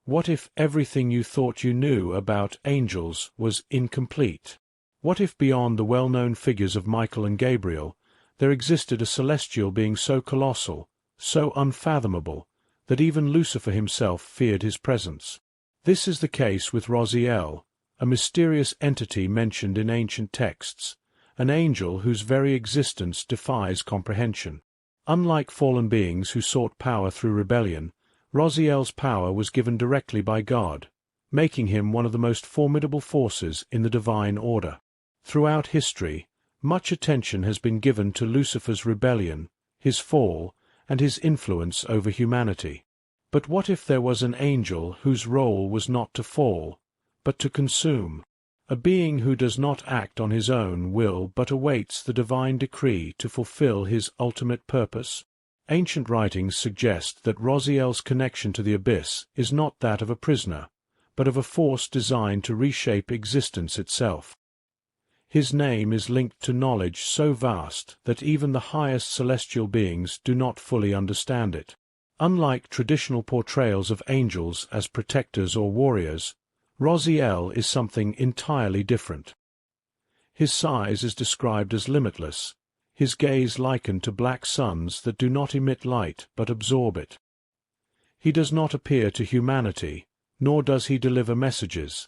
What if everything you thought you knew about angels was incomplete? What if beyond the well-known figures of Michael and Gabriel, there existed a celestial being so colossal, so unfathomable, that even Lucifer himself feared his presence? This is the case with Raziel, a mysterious entity mentioned in ancient texts, an angel whose very existence defies comprehension. Unlike fallen beings who sought power through rebellion, Raziel's power was given directly by God, making him one of the most formidable forces in the divine order. Throughout history, much attention has been given to Lucifer's rebellion, his fall, and his influence over humanity. But what if there was an angel whose role was not to fall, but to consume? A being who does not act on his own will but awaits the divine decree to fulfill his ultimate purpose? Ancient writings suggest that Raziel's connection to the abyss is not that of a prisoner, but of a force designed to reshape existence itself. His name is linked to knowledge so vast that even the highest celestial beings do not fully understand it. Unlike traditional portrayals of angels as protectors or warriors, Raziel is something entirely different. His size is described as limitless, his gaze likened to black suns that do not emit light but absorb it. He does not appear to humanity, nor does he deliver messages.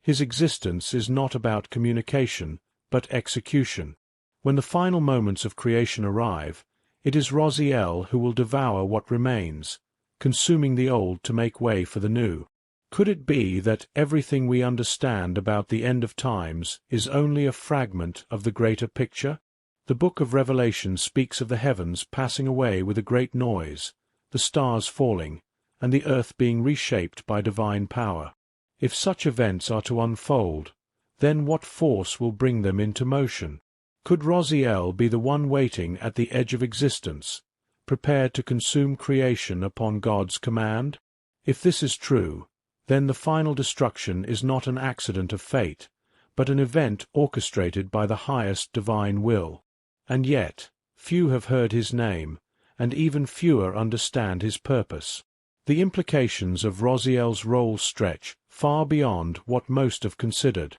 His existence is not about communication, but execution. When the final moments of creation arrive, it is Raziel who will devour what remains, consuming the old to make way for the new. Could it be that everything we understand about the end of times is only a fragment of the greater picture? The book of Revelation speaks of the heavens passing away with a great noise, the stars falling, and the earth being reshaped by divine power. If such events are to unfold, then what force will bring them into motion? Could Raziel be the one waiting at the edge of existence, prepared to consume creation upon God's command? If this is true, then the final destruction is not an accident of fate, but an event orchestrated by the highest divine will. And yet, few have heard his name, and even fewer understand his purpose. The implications of Raziel's role stretch far beyond what most have considered.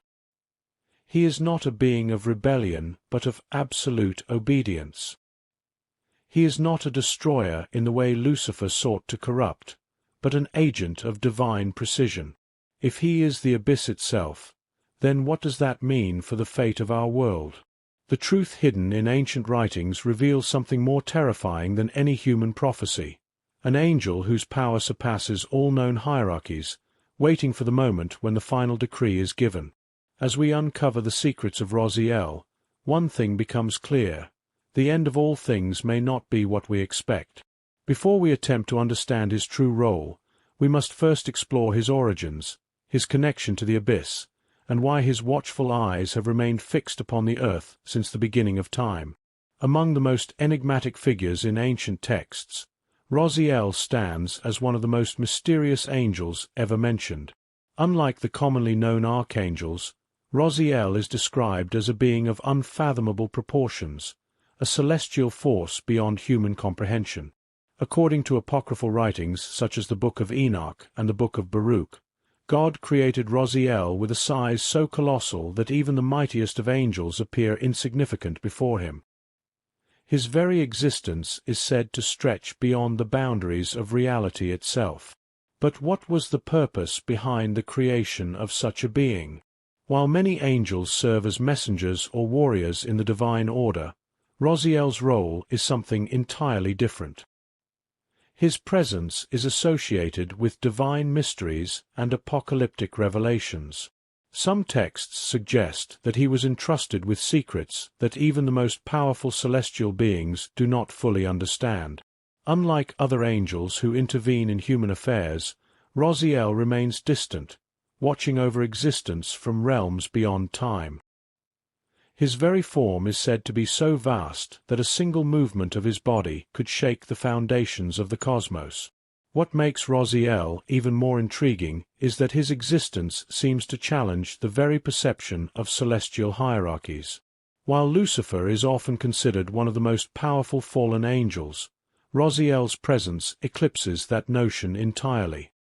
He is not a being of rebellion, but of absolute obedience. He is not a destroyer in the way Lucifer sought to corrupt, but an agent of divine precision. If he is the abyss itself, then what does that mean for the fate of our world? The truth hidden in ancient writings reveals something more terrifying than any human prophecy. An angel whose power surpasses all known hierarchies, waiting for the moment when the final decree is given. As we uncover the secrets of Raziel, one thing becomes clear: the end of all things may not be what we expect. Before we attempt to understand his true role, we must first explore his origins, his connection to the abyss, and why his watchful eyes have remained fixed upon the earth since the beginning of time. Among the most enigmatic figures in ancient texts, Raziel stands as one of the most mysterious angels ever mentioned. Unlike the commonly known archangels, Raziel is described as a being of unfathomable proportions, a celestial force beyond human comprehension. According to apocryphal writings such as the Book of Enoch and the Book of Baruch, God created Raziel with a size so colossal that even the mightiest of angels appear insignificant before him. His very existence is said to stretch beyond the boundaries of reality itself. But what was the purpose behind the creation of such a being? While many angels serve as messengers or warriors in the divine order, Raziel's role is something entirely different. His presence is associated with divine mysteries and apocalyptic revelations. Some texts suggest that he was entrusted with secrets that even the most powerful celestial beings do not fully understand. Unlike other angels who intervene in human affairs, Raziel remains distant, watching over existence from realms beyond time. His very form is said to be so vast that a single movement of his body could shake the foundations of the cosmos. What makes Raziel even more intriguing is that his existence seems to challenge the very perception of celestial hierarchies. While Lucifer is often considered one of the most powerful fallen angels, Raziel's presence eclipses that notion entirely.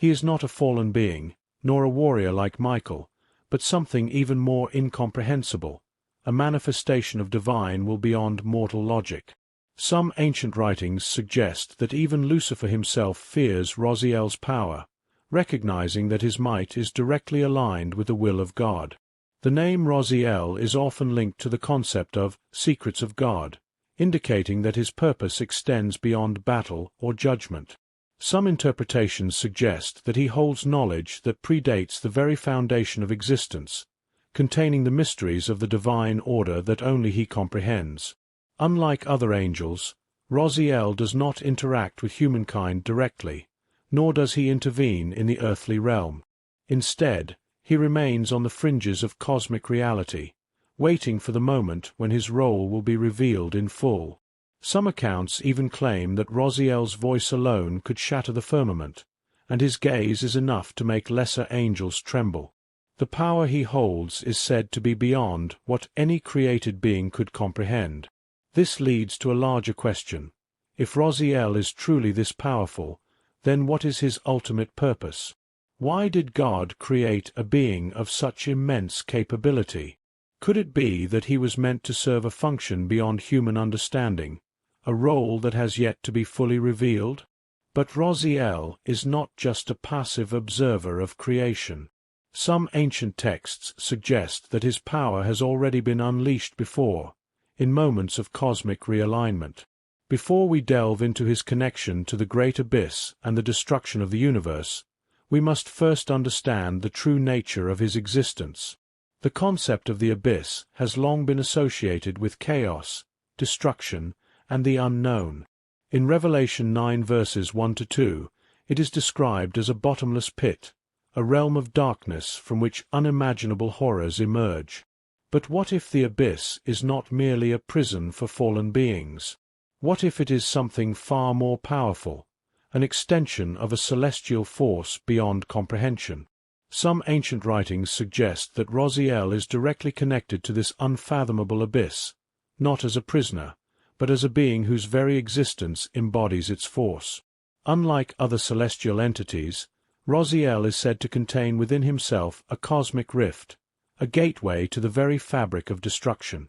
He is not a fallen being, nor a warrior like Michael, but something even more incomprehensible, a manifestation of divine will beyond mortal logic. Some ancient writings suggest that even Lucifer himself fears Raziel's power, recognizing that his might is directly aligned with the will of God. The name Raziel is often linked to the concept of secrets of God, indicating that his purpose extends beyond battle or judgment. Some interpretations suggest that he holds knowledge that predates the very foundation of existence, containing the mysteries of the divine order that only he comprehends. Unlike other angels, Raziel does not interact with humankind directly, nor does he intervene in the earthly realm. Instead, he remains on the fringes of cosmic reality, waiting for the moment when his role will be revealed in full. Some accounts even claim that Raziel's voice alone could shatter the firmament, and his gaze is enough to make lesser angels tremble. The power he holds is said to be beyond what any created being could comprehend. This leads to a larger question. If Raziel is truly this powerful, then what is his ultimate purpose? Why did God create a being of such immense capability? Could it be that he was meant to serve a function beyond human understanding, a role that has yet to be fully revealed? But Raziel is not just a passive observer of creation. Some ancient texts suggest that his power has already been unleashed before, in moments of cosmic realignment. Before we delve into his connection to the great abyss and the destruction of the universe, we must first understand the true nature of his existence. The concept of the abyss has long been associated with chaos, destruction, and the unknown. In Revelation 9 verses 1-2, it is described as a bottomless pit, a realm of darkness from which unimaginable horrors emerge. But what if the abyss is not merely a prison for fallen beings? What if it is something far more powerful, an extension of a celestial force beyond comprehension? Some ancient writings suggest that Raziel is directly connected to this unfathomable abyss, not as a prisoner, but as a being whose very existence embodies its force. Unlike other celestial entities, Raziel is said to contain within himself a cosmic rift, a gateway to the very fabric of destruction.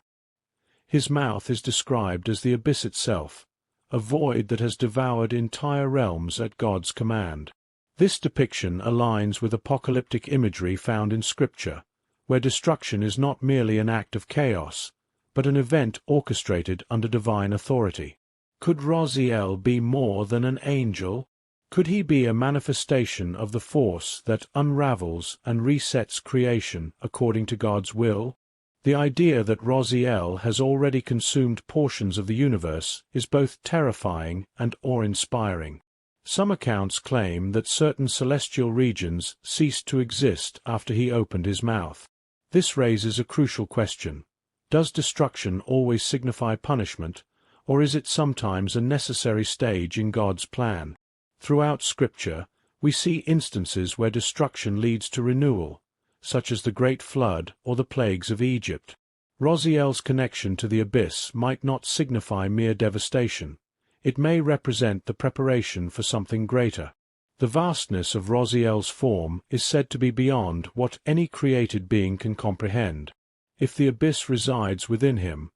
His mouth is described as the abyss itself, a void that has devoured entire realms at God's command. This depiction aligns with apocalyptic imagery found in Scripture, where destruction is not merely an act of chaos, but an event orchestrated under divine authority. Could Raziel be more than an angel? Could he be a manifestation of the force that unravels and resets creation according to God's will? The idea that Raziel has already consumed portions of the universe is both terrifying and awe-inspiring. Some accounts claim that certain celestial regions ceased to exist after he opened his mouth. This raises a crucial question. Does destruction always signify punishment, or is it sometimes a necessary stage in God's plan? Throughout Scripture, we see instances where destruction leads to renewal, such as the Great Flood or the plagues of Egypt. Raziel's connection to the abyss might not signify mere devastation. It may represent the preparation for something greater. The vastness of Raziel's form is said to be beyond what any created being can comprehend. If the abyss resides within him,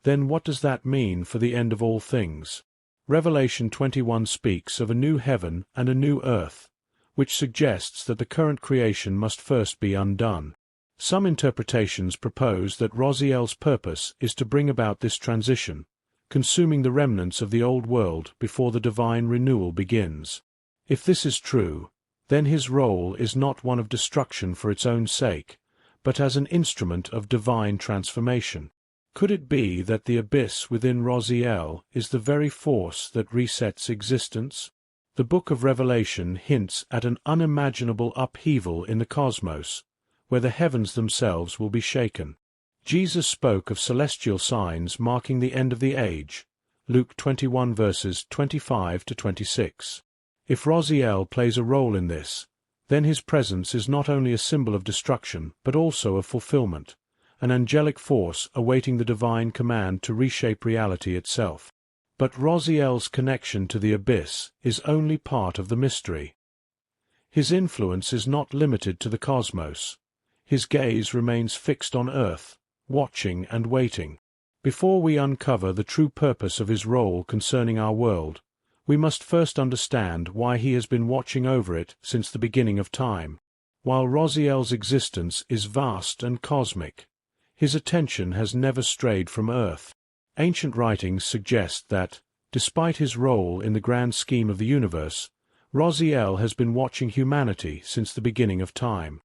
then what does that mean for the end of all things? Revelation 21 speaks of a new heaven and a new earth, which suggests that the current creation must first be undone. Some interpretations propose that Raziel's purpose is to bring about this transition, consuming the remnants of the old world before the divine renewal begins. If this is true, then his role is not one of destruction for its own sake, but as an instrument of divine transformation. Could it be that the abyss within Raziel is the very force that resets existence? The book of Revelation hints at an unimaginable upheaval in the cosmos, where the heavens themselves will be shaken. Jesus spoke of celestial signs marking the end of the age, Luke 21 verses 25-26. If Raziel plays a role in this, then his presence is not only a symbol of destruction but also of fulfillment, an angelic force awaiting the divine command to reshape reality itself. But Raziel's connection to the abyss is only part of the mystery. His influence is not limited to the cosmos. His gaze remains fixed on Earth, watching and waiting. Before we uncover the true purpose of his role concerning our world, we must first understand why he has been watching over it since the beginning of time. While Raziel's existence is vast and cosmic, his attention has never strayed from Earth. Ancient writings suggest that, despite his role in the grand scheme of the universe, Raziel has been watching humanity since the beginning of time.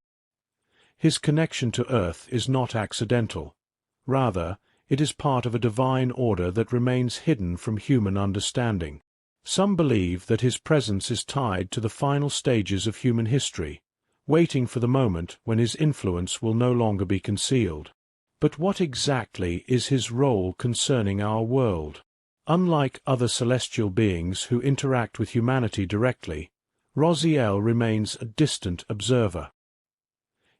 His connection to Earth is not accidental. Rather, it is part of a divine order that remains hidden from human understanding. Some believe that his presence is tied to the final stages of human history, waiting for the moment when his influence will no longer be concealed. But what exactly is his role concerning our world? Unlike other celestial beings who interact with humanity directly, Raziel remains a distant observer.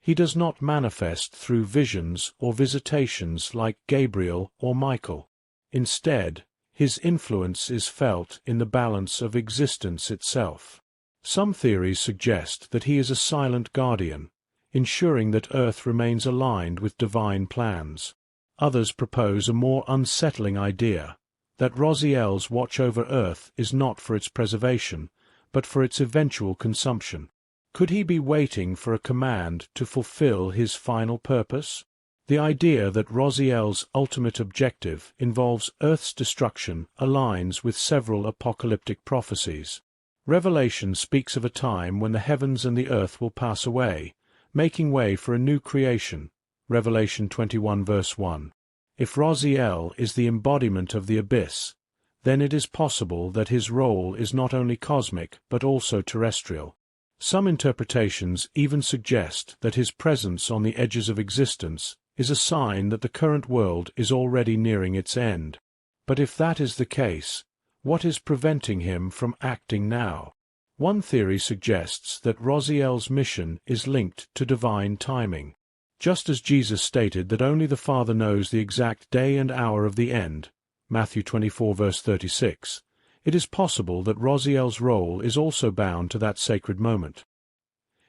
He does not manifest through visions or visitations like Gabriel or Michael. Instead, his influence is felt in the balance of existence itself. Some theories suggest that he is a silent guardian, ensuring that Earth remains aligned with divine plans. Others propose a more unsettling idea, that Raziel's watch over Earth is not for its preservation, but for its eventual consumption. Could he be waiting for a command to fulfill his final purpose? The idea that Raziel's ultimate objective involves Earth's destruction aligns with several apocalyptic prophecies. Revelation speaks of a time when the heavens and the earth will pass away, making way for a new creation. Revelation 21 verse 1. If Raziel is the embodiment of the abyss, then it is possible that his role is not only cosmic but also terrestrial. Some interpretations even suggest that his presence on the edges of existence is a sign that the current world is already nearing its end. But if that is the case, what is preventing him from acting now? One theory suggests that Raziel's mission is linked to divine timing. Just as Jesus stated that only the Father knows the exact day and hour of the end, Matthew 24 verse 36, it is possible that Raziel's role is also bound to that sacred moment.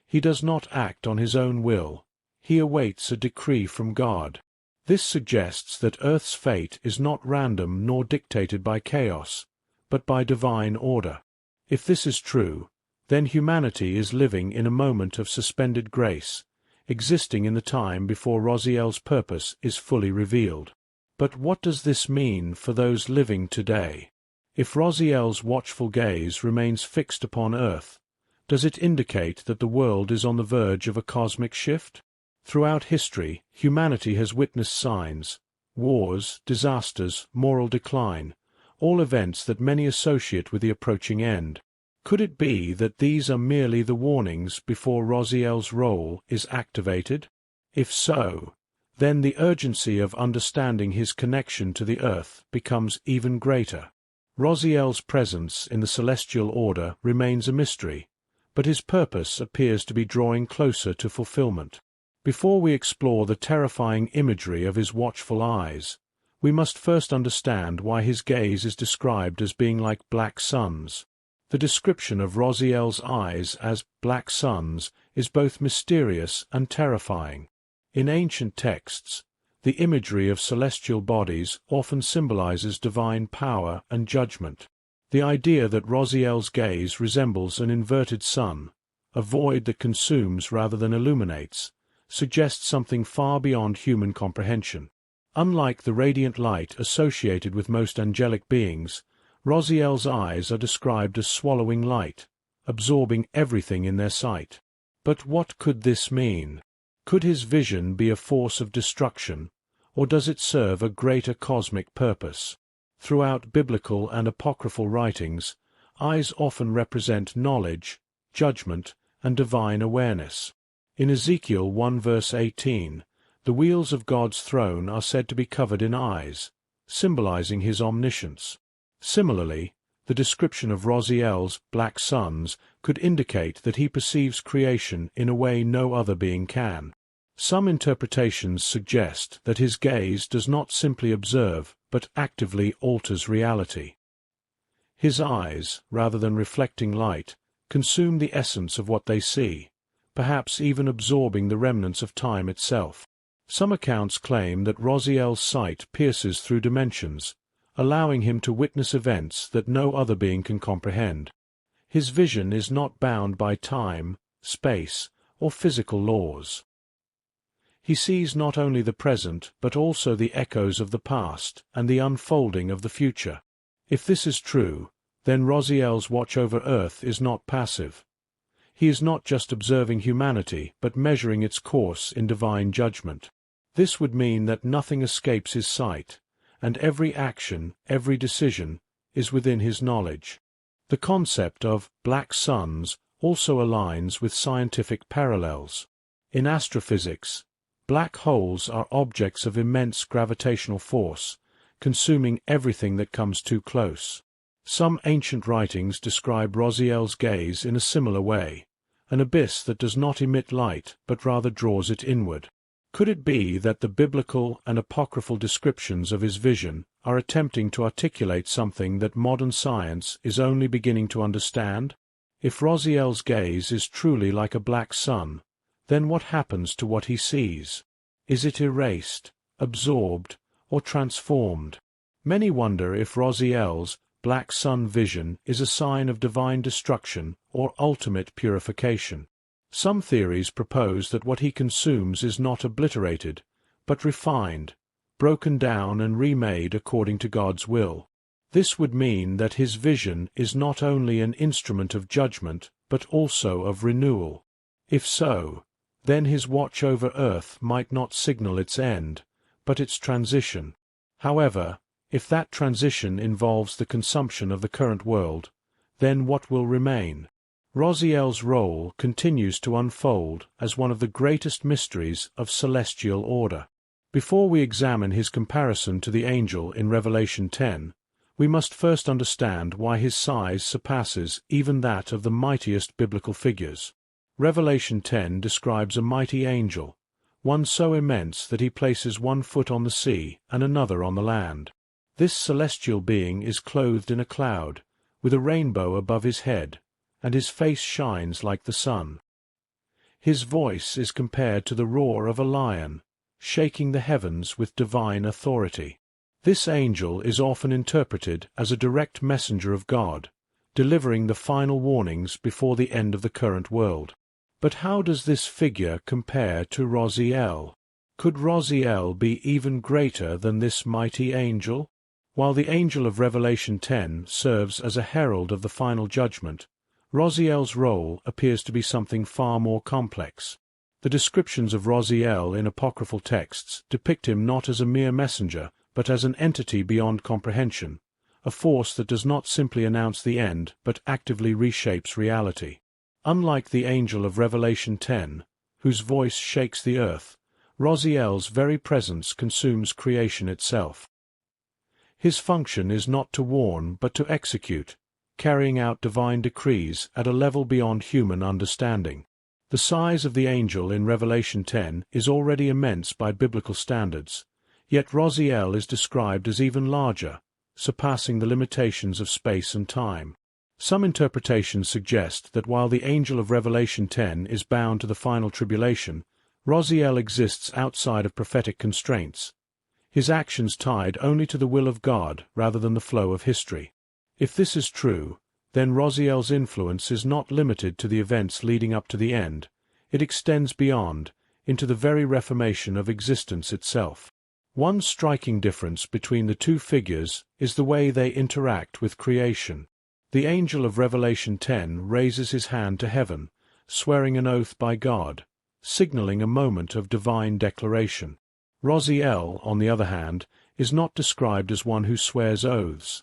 He does not act on his own will. He awaits a decree from God. This suggests that Earth's fate is not random nor dictated by chaos, but by divine order. If this is true, then humanity is living in a moment of suspended grace, existing in the time before Raziel's purpose is fully revealed. But what does this mean for those living today? If Raziel's watchful gaze remains fixed upon Earth, does it indicate that the world is on the verge of a cosmic shift? Throughout history, humanity has witnessed signs, wars, disasters, moral decline, all events that many associate with the approaching end. Could it be that these are merely the warnings before Raziel's role is activated? If so, then the urgency of understanding his connection to the earth becomes even greater. Raziel's presence in the celestial order remains a mystery, but his purpose appears to be drawing closer to fulfillment. Before we explore the terrifying imagery of his watchful eyes, we must first understand why his gaze is described as being like black suns. The description of Raziel's eyes as black suns is both mysterious and terrifying. In ancient texts, the imagery of celestial bodies often symbolizes divine power and judgment. The idea that Raziel's gaze resembles an inverted sun, a void that consumes rather than illuminates, suggests something far beyond human comprehension. Unlike the radiant light associated with most angelic beings, Raziel's eyes are described as swallowing light, absorbing everything in their sight. But what could this mean? Could his vision be a force of destruction, or does it serve a greater cosmic purpose? Throughout biblical and apocryphal writings, eyes often represent knowledge, judgment, and divine awareness. In Ezekiel 1 verse 18, the wheels of God's throne are said to be covered in eyes, symbolizing his omniscience. Similarly, the description of Raziel's black suns could indicate that he perceives creation in a way no other being can. Some interpretations suggest that his gaze does not simply observe, but actively alters reality. His eyes, rather than reflecting light, consume the essence of what they see, perhaps even absorbing the remnants of time itself. Some accounts claim that Raziel's sight pierces through dimensions, allowing him to witness events that no other being can comprehend. His vision is not bound by time, space, or physical laws. He sees not only the present but also the echoes of the past and the unfolding of the future. If this is true, then Raziel's watch over Earth is not passive. He is not just observing humanity but measuring its course in divine judgment. This would mean that nothing escapes his sight, and every action, every decision, is within his knowledge. The concept of black suns also aligns with scientific parallels. In astrophysics, black holes are objects of immense gravitational force, consuming everything that comes too close. Some ancient writings describe Raziel's gaze in a similar way, an abyss that does not emit light but rather draws it inward. Could it be that the biblical and apocryphal descriptions of his vision are attempting to articulate something that modern science is only beginning to understand? If Raziel's gaze is truly like a black sun, then what happens to what he sees? Is it erased, absorbed, or transformed? Many wonder if Raziel's black sun vision is a sign of divine destruction or ultimate purification. Some theories propose that what he consumes is not obliterated, but refined, broken down and remade according to God's will. This would mean that his vision is not only an instrument of judgment, but also of renewal. If so, then his watch over Earth might not signal its end, but its transition. However, if that transition involves the consumption of the current world, then what will remain? Raziel's role continues to unfold as one of the greatest mysteries of celestial order. Before we examine his comparison to the angel in Revelation 10, we must first understand why his size surpasses even that of the mightiest biblical figures. Revelation 10 describes a mighty angel, one so immense that he places one foot on the sea and another on the land. This celestial being is clothed in a cloud, with a rainbow above his head, and his face shines like the sun. His voice is compared to the roar of a lion, shaking the heavens with divine authority. This angel is often interpreted as a direct messenger of God, delivering the final warnings before the end of the current world. But how does this figure compare to Raziel? Could Raziel be even greater than this mighty angel? While the angel of Revelation 10 serves as a herald of the final judgment, Raziel's role appears to be something far more complex. The descriptions of Raziel in apocryphal texts depict him not as a mere messenger, but as an entity beyond comprehension, a force that does not simply announce the end, but actively reshapes reality. Unlike the angel of Revelation 10, whose voice shakes the earth, Raziel's very presence consumes creation itself. His function is not to warn, but to execute, carrying out divine decrees at a level beyond human understanding. The size of the angel in Revelation 10 is already immense by biblical standards, yet Raziel is described as even larger, surpassing the limitations of space and time. Some interpretations suggest that while the angel of Revelation 10 is bound to the final tribulation, Raziel exists outside of prophetic constraints, his actions tied only to the will of God rather than the flow of history. If this is true, then Raziel's influence is not limited to the events leading up to the end, it extends beyond, into the very reformation of existence itself. One striking difference between the two figures is the way they interact with creation. The angel of Revelation 10 raises his hand to heaven, swearing an oath by God, signaling a moment of divine declaration. Raziel, on the other hand, is not described as one who swears oaths.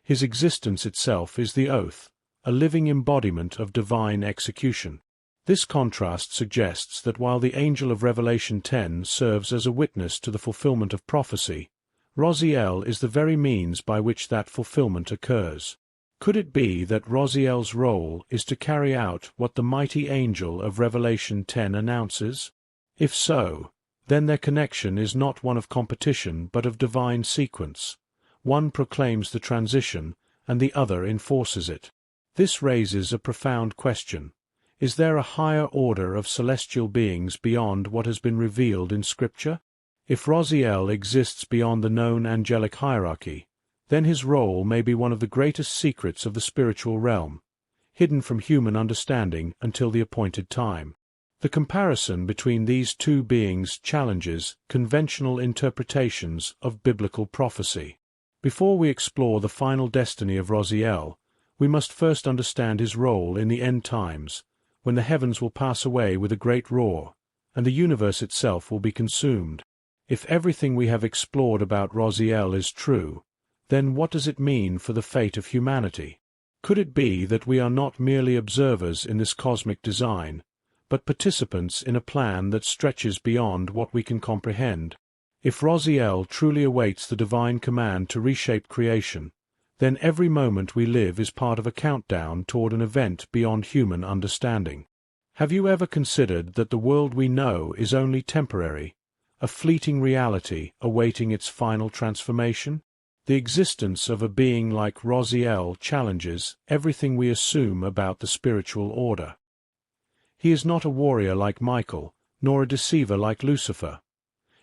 His existence itself is the oath, a living embodiment of divine execution. This contrast suggests that while the angel of Revelation 10 serves as a witness to the fulfillment of prophecy, Raziel is the very means by which that fulfillment occurs. Could it be that Raziel's role is to carry out what the mighty angel of Revelation 10 announces? If so, then their connection is not one of competition but of divine sequence. One proclaims the transition, and the other enforces it. This raises a profound question. Is there a higher order of celestial beings beyond what has been revealed in Scripture? If Raziel exists beyond the known angelic hierarchy, then his role may be one of the greatest secrets of the spiritual realm, hidden from human understanding until the appointed time. The comparison between these two beings challenges conventional interpretations of biblical prophecy. Before we explore the final destiny of Raziel, we must first understand his role in the end times, when the heavens will pass away with a great roar, and the universe itself will be consumed. If everything we have explored about Raziel is true, then what does it mean for the fate of humanity? Could it be that we are not merely observers in this cosmic design, but participants in a plan that stretches beyond what we can comprehend? If Raziel truly awaits the divine command to reshape creation, then every moment we live is part of a countdown toward an event beyond human understanding. Have you ever considered that the world we know is only temporary, a fleeting reality awaiting its final transformation? The existence of a being like Raziel challenges everything we assume about the spiritual order. He is not a warrior like Michael, nor a deceiver like Lucifer.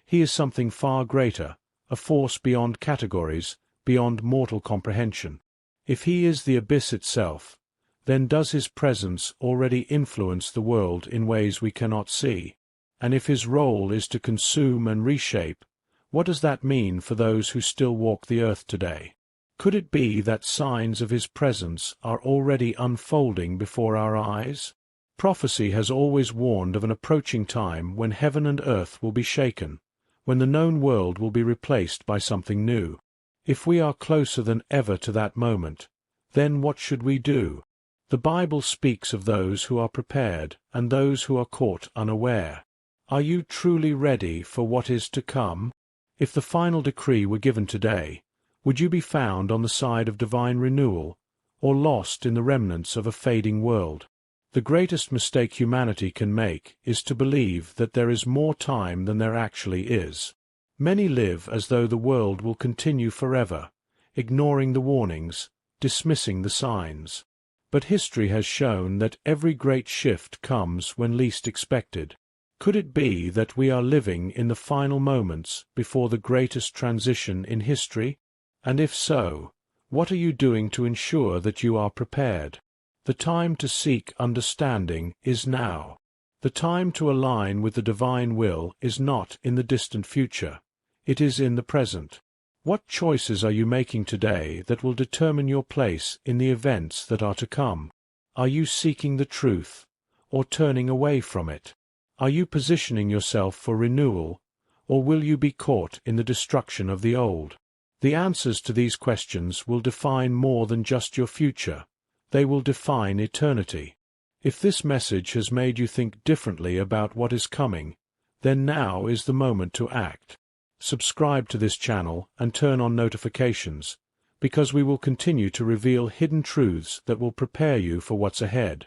He is something far greater, a force beyond categories, beyond mortal comprehension. If he is the abyss itself, then does his presence already influence the world in ways we cannot see? And if his role is to consume and reshape, what does that mean for those who still walk the earth today? Could it be that signs of his presence are already unfolding before our eyes? Prophecy has always warned of an approaching time when heaven and earth will be shaken, when the known world will be replaced by something new. If we are closer than ever to that moment, then what should we do? The Bible speaks of those who are prepared and those who are caught unaware. Are you truly ready for what is to come? If the final decree were given today, would you be found on the side of divine renewal, or lost in the remnants of a fading world? The greatest mistake humanity can make is to believe that there is more time than there actually is. Many live as though the world will continue forever, ignoring the warnings, dismissing the signs. But history has shown that every great shift comes when least expected. Could it be that we are living in the final moments before the greatest transition in history? And if so, what are you doing to ensure that you are prepared? The time to seek understanding is now. The time to align with the divine will is not in the distant future. It is in the present. What choices are you making today that will determine your place in the events that are to come? Are you seeking the truth, or turning away from it? Are you positioning yourself for renewal, or will you be caught in the destruction of the old? The answers to these questions will define more than just your future. They will define eternity. If this message has made you think differently about what is coming, then now is the moment to act. Subscribe to this channel and turn on notifications, because we will continue to reveal hidden truths that will prepare you for what's ahead.